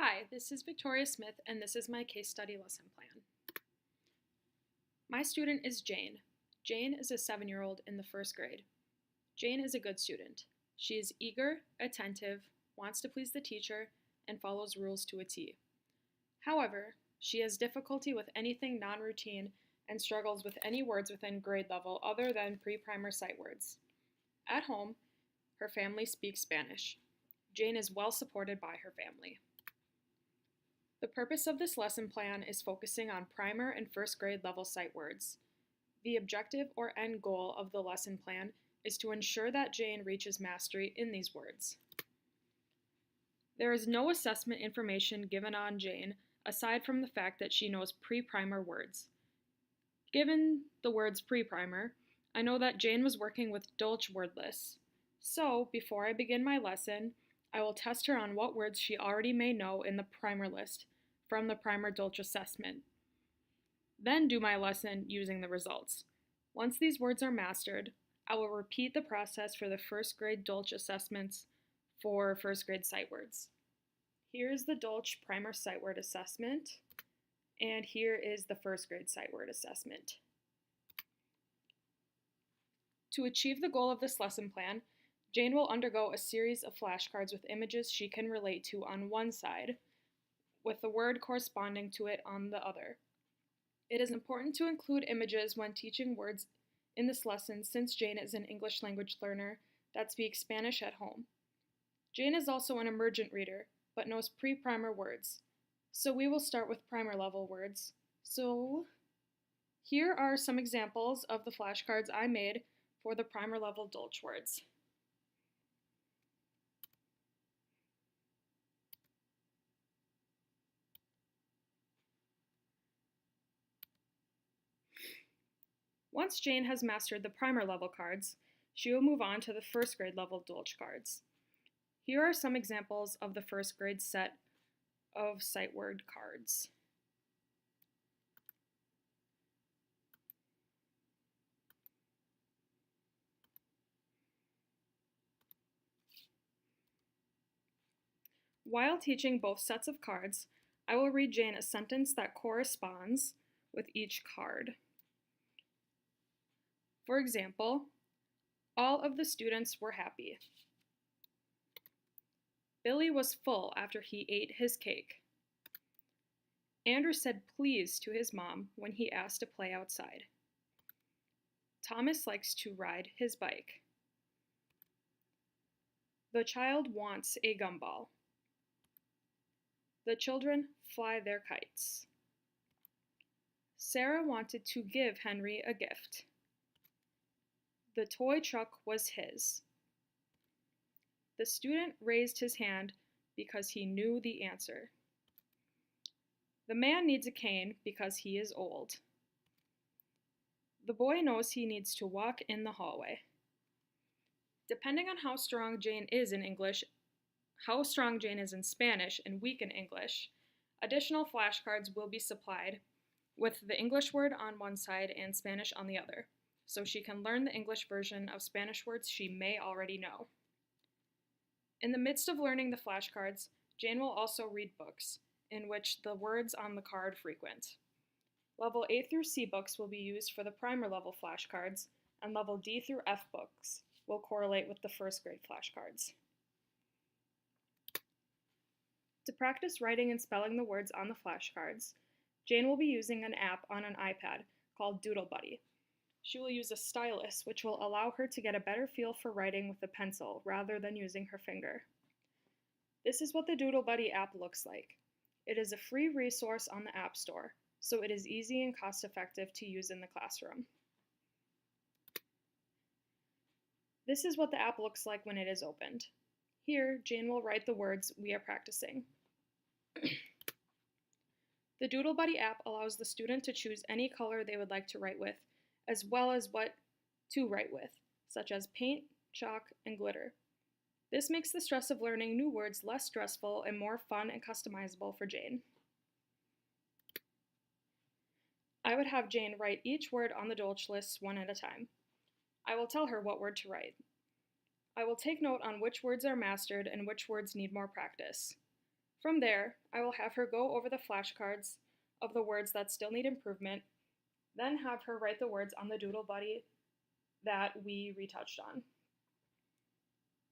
Hi, this is Victoria Smith, and this is my case study lesson plan. My student is Jane. Jane is a 7-year-old in the first grade. Jane is a good student. She is eager, attentive, wants to please the teacher, and follows rules to a T. However, she has difficulty with anything non-routine and struggles with any words within grade level other than pre-primer sight words. At home, her family speaks Spanish. Jane is well supported by her family. The purpose of this lesson plan is focusing on primer and first grade level sight words. The objective or end goal of the lesson plan is to ensure that Jane reaches mastery in these words. There is no assessment information given on Jane aside from the fact that she knows pre-primer words. Given the words pre-primer, I know that Jane was working with Dolch word lists. So, before I begin my lesson, I will test her on what words she already may know in the primer list from the primer Dolch assessment. Then do my lesson using the results. Once these words are mastered, I will repeat the process for the first grade Dolch assessments for first grade sight words. Here is the Dolch primer sight word assessment, and here is the first grade sight word assessment. To achieve the goal of this lesson plan, Jane will undergo a series of flashcards with images she can relate to on one side, with the word corresponding to it on the other. It is important to include images when teaching words in this lesson since Jane is an English language learner that speaks Spanish at home. Jane is also an emergent reader, but knows pre-primer words. So we will start with primer level words. So here are some examples of the flashcards I made for the primer level Dolch words. Once Jane has mastered the primer level cards, she will move on to the first grade level Dolch cards. Here are some examples of the first grade set of sight word cards. While teaching both sets of cards, I will read Jane a sentence that corresponds with each card. For example, all of the students were happy. Billy was full after he ate his cake. Andrew said please to his mom when he asked to play outside. Thomas likes to ride his bike. The child wants a gumball. The children fly their kites. Sarah wanted to give Henry a gift. The toy truck was his. The student raised his hand because he knew the answer. The man needs a cane because he is old. The boy knows he needs to walk in the hallway. Depending on how strong Jane is in English, how strong Jane is in Spanish, and weak in English, additional flashcards will be supplied with the English word on one side and Spanish on the other, so she can learn the English version of Spanish words she may already know. In the midst of learning the flashcards, Jane will also read books, in which the words on the card frequent. Level A through C books will be used for the primer level flashcards, and level D through F books will correlate with the first grade flashcards. To practice writing and spelling the words on the flashcards, Jane will be using an app on an iPad called Doodle Buddy. She will use a stylus, which will allow her to get a better feel for writing with a pencil rather than using her finger. This is what the Doodle Buddy app looks like. It is a free resource on the App Store, so it is easy and cost-effective to use in the classroom. This is what the app looks like when it is opened. Here, Jane will write the words we are practicing. The Doodle Buddy app allows the student to choose any color they would like to write with, as well as what to write with, such as paint, chalk, and glitter. This makes the stress of learning new words less stressful and more fun and customizable for Jane. I would have Jane write each word on the Dolch list one at a time. I will tell her what word to write. I will take note on which words are mastered and which words need more practice. From there, I will have her go over the flashcards of the words that still need improvement, then have her write the words on the Doodle Buddy that we retouched on.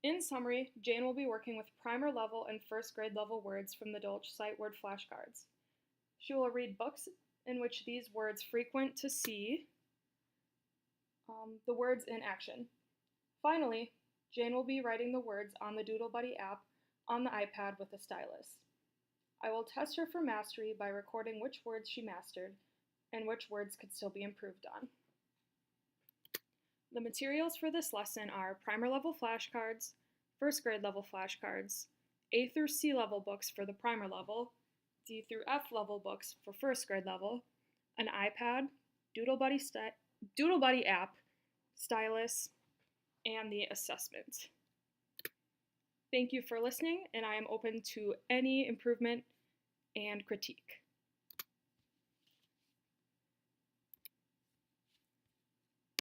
In summary, Jane will be working with primer level and first grade level words from the Dolch sight word flashcards. She will read books in which these words frequent to see the words in action. Finally, Jane will be writing the words on the Doodle Buddy app on the iPad with a stylus. I will test her for mastery by recording which words she mastered and which words could still be improved on. The materials for this lesson are primer level flashcards, first grade level flashcards, A through C level books for the primer level, D through F level books for first grade level, an iPad, Doodle Buddy app, stylus, and the assessment. Thank you for listening, and I am open to any improvement and critique.